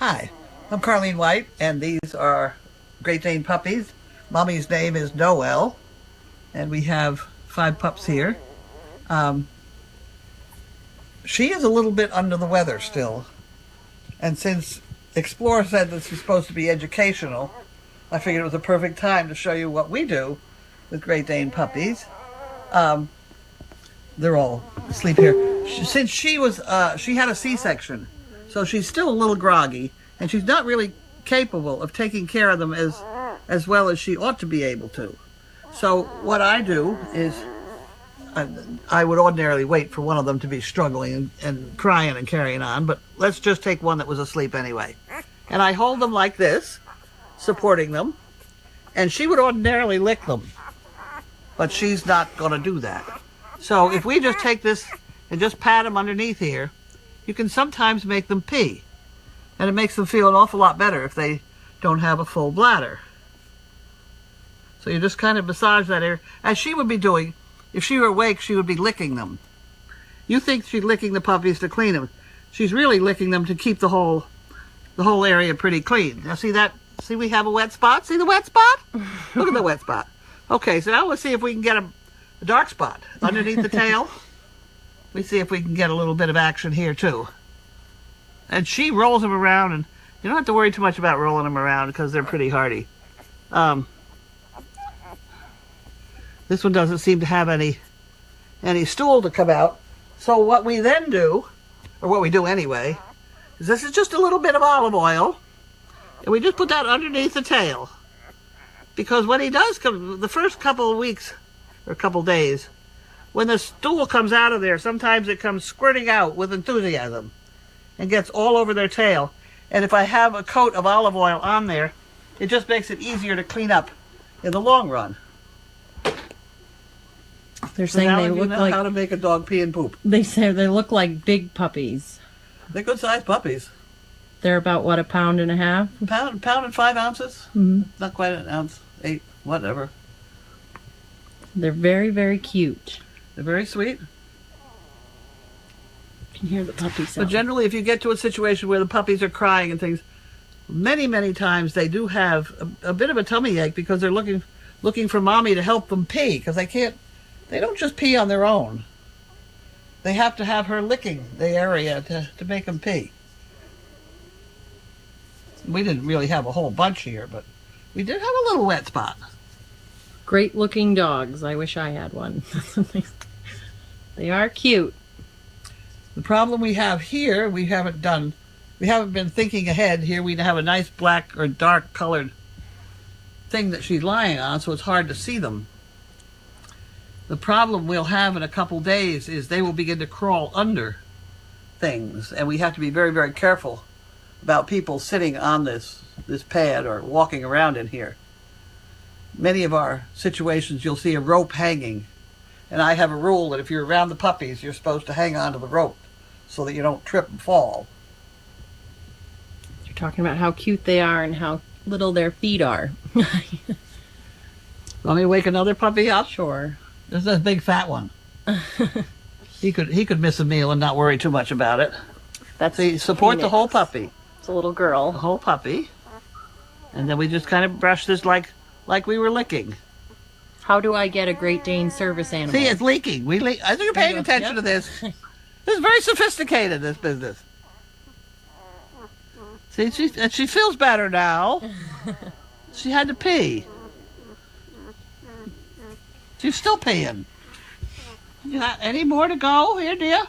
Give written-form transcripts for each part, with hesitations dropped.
Hi, I'm Carlene White, and these are Great Dane puppies. Mommy's name is Noelle, and we have 5 pups here. She is a little bit under the weather still, and since Explorer said this is supposed to be educational, I figured it was a perfect time to show you what we do with Great Dane puppies. They're all asleep here. Since she had a C-section, so she's still a little groggy, and she's not really capable of taking care of them as well as she ought to be able to. So what I do is I would ordinarily wait for one of them to be struggling and crying and carrying on, but let's just take one that was asleep anyway. And I hold them like this, supporting them, and she would ordinarily lick them, but she's not going to do that. So if we just take this and just pat them underneath here, you can sometimes make them pee. And it makes them feel an awful lot better if they don't have a full bladder. So you just kind of massage that area, as she would be doing. If she were awake, she would be licking them. You think she's licking the puppies to clean them. She's really licking them to keep the whole area pretty clean. Now see that? See we have a wet spot? See the wet spot? Look at the wet spot. Okay, so now let's see if we can get a dark spot underneath the tail. We see if we can get a little bit of action here too. And she rolls them around, and you don't have to worry too much about rolling them around because they're pretty hardy. This one doesn't seem to have any stool to come out. So what we then do, or what we do anyway, is this is just a little bit of olive oil, and we just put that underneath the tail. Because when he does come, the first couple of weeks, or couple days, when the stool comes out of there, sometimes it comes squirting out with enthusiasm and gets all over their tail. And if I have a coat of olive oil on there, it just makes it easier to clean up in the long run. They're saying now they you look know like how to make a dog pee and poop. they say they look like big puppies. They're good sized puppies. They're about what, 1.5 pounds? Pound and 5 ounces. Mm-hmm. Not quite an ounce, 8, whatever. They're very, very cute. They're very sweet. You can hear the puppy sound. But generally, if you get to a situation where the puppies are crying and things, many, many times they do have a bit of a tummy ache because they're looking for mommy to help them pee, because they don't just pee on their own. They have to have her licking the area to make them pee. We didn't really have a whole bunch here, but we did have a little wet spot. Great looking dogs. I wish I had one. They are cute. The problem we have here, we haven't been thinking ahead. Here we have a nice black or dark colored thing that she's lying on, so it's hard to see them. The problem we'll have in a couple days is they will begin to crawl under things, and we have to be very, very careful about people sitting on this pad or walking around in here. Many of our situations you'll see a rope hanging, and I have a rule that if you're around the puppies, you're supposed to hang on to the rope so that you don't trip and fall. You're talking about how cute they are and how little their feet are. Want me to wake another puppy up? Sure. This is a big fat one. He could miss a meal and not worry too much about it. That's See, support Phoenix. the whole puppy. It's a little girl. The whole puppy. And then we just kind of brush this like we were licking. How do I get a Great Dane service animal? See, it's leaking. I think you're paying attention to this. This is very sophisticated, this business. See, she feels better now. She had to pee. She's still peeing. You got any more to go here, dear?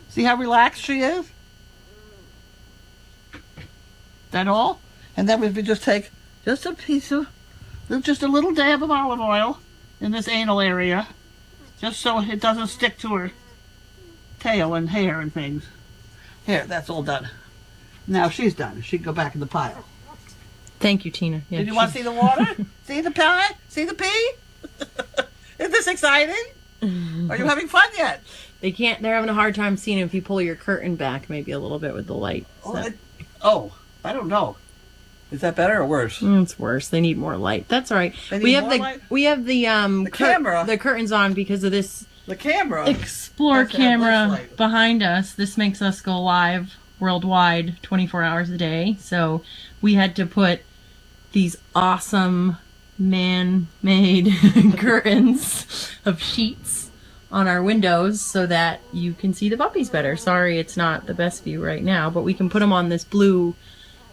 See how relaxed she is? That all? And then we just take just a little dab of olive oil in this anal area, just so it doesn't stick to her tail and hair and things. Here, that's all done. Now she's done. She can go back in the pile. Thank you, Tina. Yeah, Did you want to see the water? See the pie? See the pee? Isn't this exciting? Are you having fun yet? They're having a hard time seeing if you pull your curtain back maybe a little bit with the light. So. I don't know. Is that better or worse? It's worse. They need more light. That's all right. They need We have more light? the camera. The curtains on because of this The camera. Explorer has to have less camera light. behind us. This makes us go live worldwide 24 hours a day. So we had to put these awesome man-made curtains of sheets on our windows so that you can see the puppies better. Sorry, it's not the best view right now, but we can put them on this blue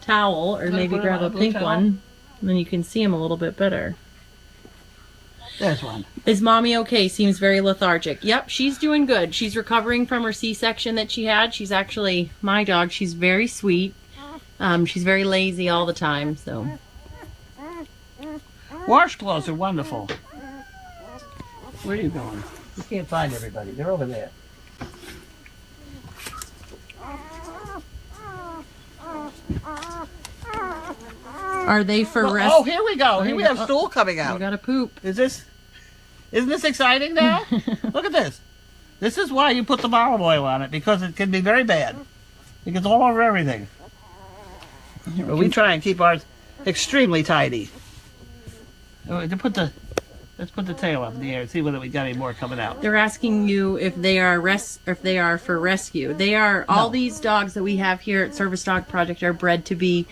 towel, or maybe grab a pink one, and then you can see them a little bit better. There's one. Is mommy okay? Seems very lethargic. Yep, she's doing good. She's recovering from her C-section that she had. She's actually my dog. She's very sweet. She's very lazy all the time, so. Washcloths are wonderful. Where are you going? You can't find everybody. They're over there. Are they for rest? Oh, here we go. Here we have Oh, stool coming You out. gotta poop. Isn't this exciting now? Look at this. This is why you put some olive oil on it, because it can be very bad. It gets all over everything. But we try and keep ours extremely tidy. Let's put the tail up in the air and see whether we got any more coming out. They're asking you if they are for rescue. They are. All No. these dogs that we have here at Service Dog Project are bred to be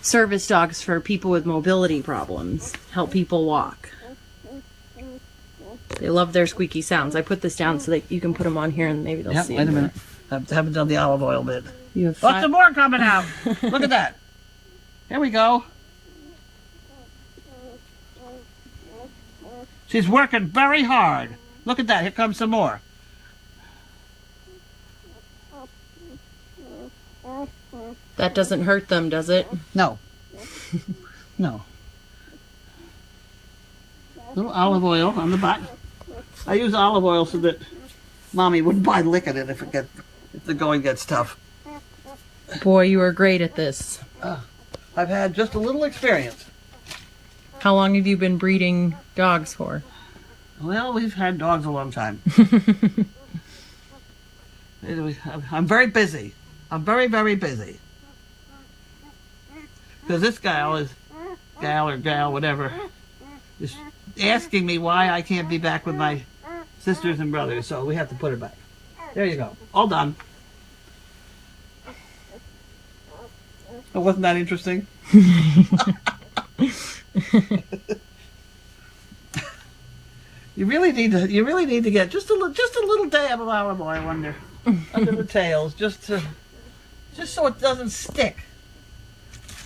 service dogs for people with mobility problems. Help people walk. They love their squeaky sounds. I put this down so that you can put them on here and maybe they'll see. Wait a them. minute. I haven't done the olive oil bit. You have Lots of more coming out. Look at that. Here we go. She's working very hard. Look at that. Here comes some more. That doesn't hurt them, does it? No. No. Little olive oil on the back. I use olive oil so that Mommy wouldn't mind licking it if the going gets tough. Boy, you are great at this. I've had just a little experience. How long have you been breeding dogs for? Well, we've had dogs a long time. Anyway, I'm very busy. I'm very, very busy. Because this gal, whatever, is asking me why I can't be back with my sisters and brothers, so we have to put her back. There you go. All done. Oh, wasn't that interesting? You really need to get just a little dab of olive oil under the tails, just so it doesn't stick.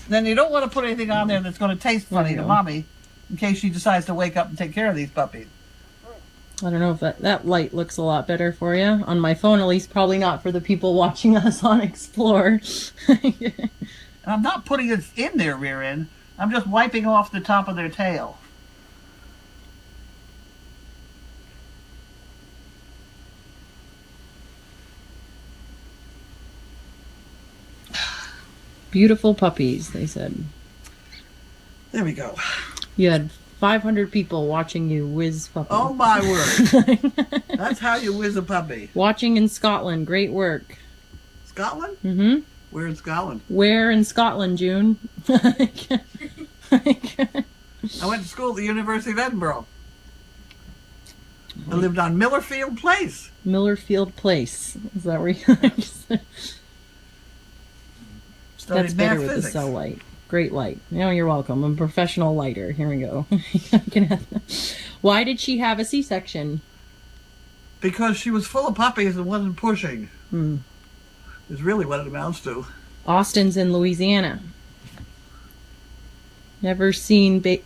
Then you don't want to put anything on there that's going to taste funny to Mommy, in case she decides to wake up and take care of these puppies. I don't know if that light looks a lot better for you. On my phone, at least, probably not for the people watching us on Explore. And I'm not putting it in their rear end. I'm just wiping off the top of their tail. Beautiful puppies, they said. There we go. You had 500 people watching you whiz puppies. Oh my word. That's how you whiz a puppy. Watching in Scotland, great work. Scotland? Mm-hmm. We're in Scotland. Where in Scotland, June? I went to school at the University of Edinburgh. I lived on Millerfield Place. Millerfield Place. Is that where you... That's better with the cell light. Great light. No, you're welcome. I'm a professional lighter. Here we go. Why did she have a C-section? Because she was full of puppies and wasn't pushing. Is really what it amounts to. Austin's in Louisiana. Never seen Great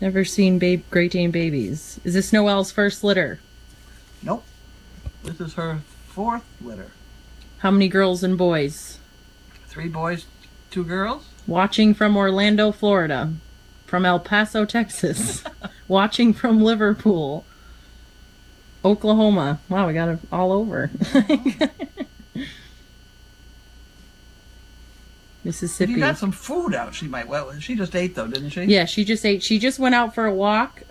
Dane babies. Is this Noelle's first litter? Nope. This is her 4th litter. How many girls and boys? 3 boys, 2 girls. Watching from Orlando, Florida. From El Paso, Texas. Watching from Liverpool. Oklahoma. Wow, we got it all over. Mississippi. If you got some food out, she might. Well, she just ate though, didn't she? Yeah, she just ate. She just went out for a walk.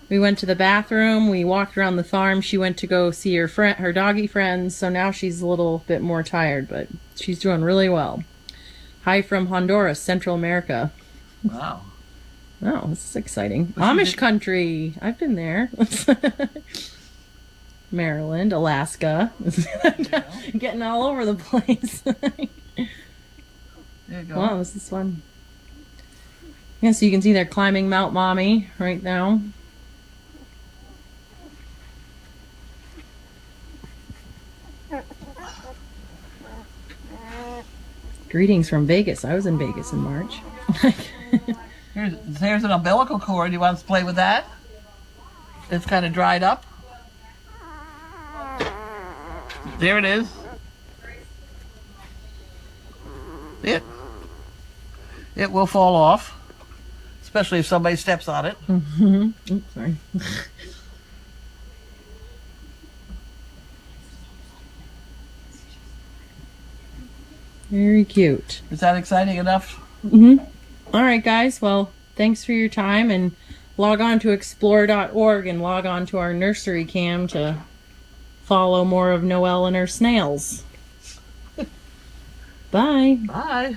We went to the bathroom. We walked around the farm. She went to go see her doggy friends. So now she's a little bit more tired, but she's doing really well. Hi from Honduras, Central America. Wow. Oh, this is exciting. Well, Amish country. I've been there. Maryland, Alaska. Getting all over the place. There you go. Wow, this is fun. Yeah, so you can see they're climbing Mount Mommy right now. Greetings from Vegas. I was in Vegas in March. Here's an umbilical cord. You want to play with that? It's kind of dried up. There it is. It will fall off, especially if somebody steps on it. Oops, sorry. Very cute. Is that exciting enough? All right, guys. Well, thanks for your time, and log on to explore.org and log on to our nursery cam to follow more of Noelle and her snails. Bye. Bye.